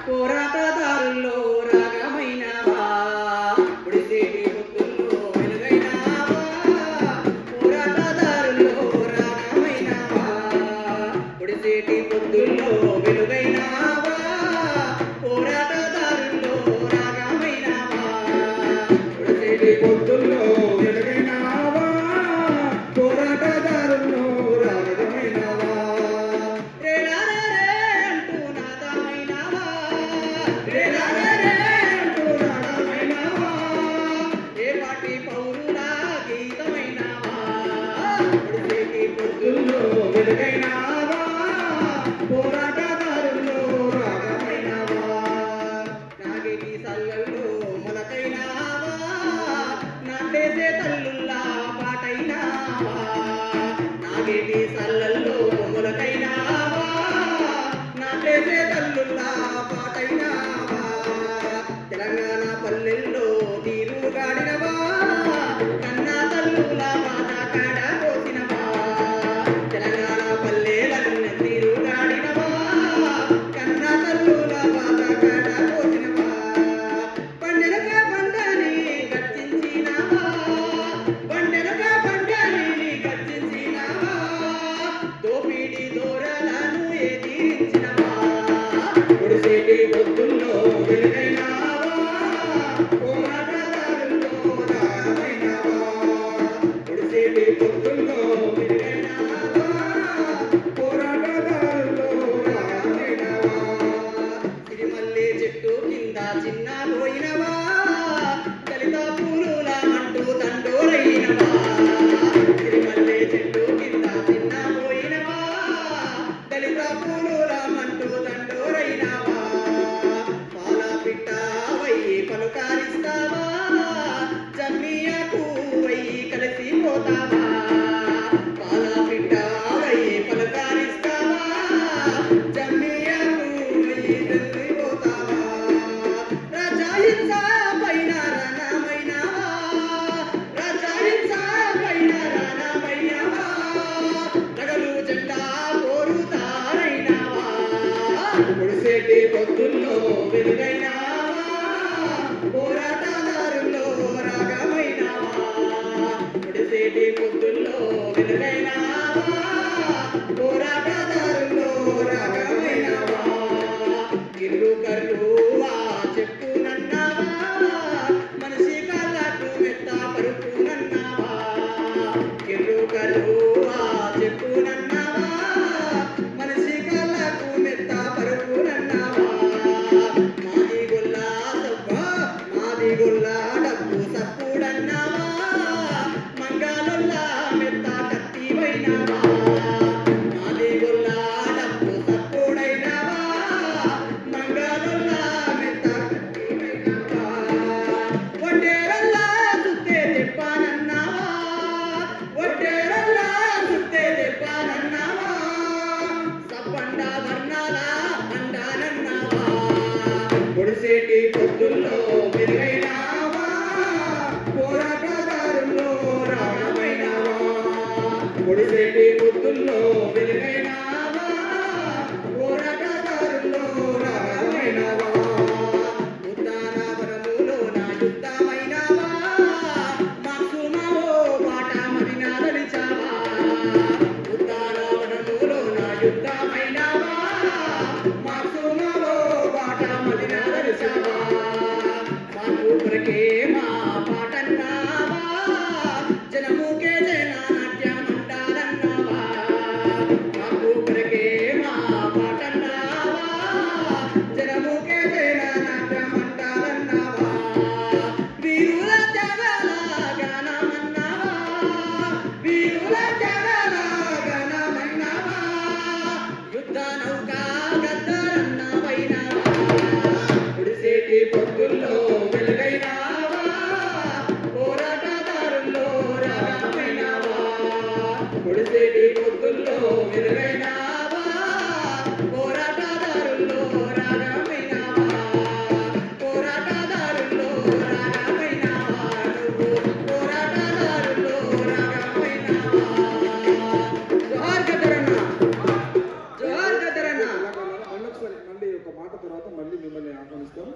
పోరాటదారుల్లో రాగమైనవా పొడిసేటి పొద్దుల్లో వెలుగైనవా పోరాటదారుల్లో రాగమైనవా పొడిసేటి పొద్దుల్లో వెలుగైనవా పోరాటదారుల్లో రాగమైనవా పొడిసేటి పొద్దుల్లో వెలుగైనవా పోరాటదారుల్లో రాగమైనవా వెలుగైనవా పోరాటదారుల్లో రాగమైనవా నాగేటి సల్లల్లో మొలకైనవా నాటేసే తల్లుల్లా పాటైనవా నాగేటి సల్లల్లో మొలకైనవా నాటేసే తల్లుల్లా పాటైనవా తెలంగాణ పల్లెల్లో నీరు గాడినవా కన్నా తల్లుల మాట కాడ కోసినవా తెలంగాణ పల్లెలన్నీ నీరు గాడినవా కన్నా తల్లుల మాట కాడ కోసినవా పండెనక పండని గర్జించినవా పండెనక పండని గర్జించినవా దోపిడి దూరలను ఎదిరించినవా పొడిసేటి పొద్దుల్లో వెలుగైనవా పోరాటదారుల్లో రాగమైనవా పొడిసేటి పొద్దుల్లో వెలుగైనవా పోరాటదారుల్లో రాగమైనవా సిరిమల్లె చెట్టు కింద చిన్న పోయినవా దళిత పూలుల మంటూ తండోరైనవా సిరిమల్లె చెట్టు కింద చిన్న పోయినవా దళిత పూలుల మంటూ తండోరైనవా పాల పిట్టవై పలుకారిస్తావా జమ్మియకు వై కలిసిపోతావా పాల పిట్టవై పలుకారిస్తావా జమ్మియకు వై కలిసిపోతావా రాజాహింస పైన రణమైనవా రాజాహింస పైన రణమైనవా నగలు జెండా కోరుతారైనవా పొడిసేటి పొద్దుల్లో వెలుగైనవా పోరాటదారుల్లో రాగమైనవా పొడిసేటి పొద్దుల్లో వెలుగైనవా పోరాటదారుల్లో రాగమైనవా ఇల్లు కర్రువా చెప్పునన్నావా మనిషి కళ్ళకు మెత్త పరుపునన్నావా ఇల్లు కర్రువా చెప్పునన్నావా మనిషి కళ్ళకు మెత్త పరుపునన్నావా మాది గొల్లా సబ్బా మాది గొల్లా డబ్బు సప్పుడన్నావా మంగాలొల్లా మెత్త కత్తివైనవా మాది గొల్లా డబ్బు సప్పుడైనవా మంగాలొల్లా మెత్త కత్తివైనవా ఒడ్డేరల్లా సుత్తే తెప్పానన్నావా ఒడ్డేరల్లా సుత్తే తెప్పానన్నావా సబ్బండ వర్ణాల అండానన్నావా పొడిసేటి పొద్దుల్లో వెలుగైనవా పోరాటదారుల్లో రాగమైనవా పొడిసేటి పొద్దుల్లో వెలుగైనవా పోరాటదారుల్లో రాగమైనవా ఉద్దానవనములో నా యుద్ధమైనవా మాసుమావో పాట మదినా దలిచావా ఉద్దానవనములో నా యుద్ధమైనవా మాసుమావో పాట మదినా దలిచావా మాకు కొరకే మా పాటన్నావా జనముకే జనాట్యమంటారన్నావా మాకు కొరకే మా పాటన్నావా జనముకే జనాట్యమంటారన్నావా వీరుల జగల గానమన్నావా వీరుల జగల గానమన్నావా యుద్ధ నౌకా గద్దరన్నవైనవా పొడిసేటి ఆహ్వానిస్తాం.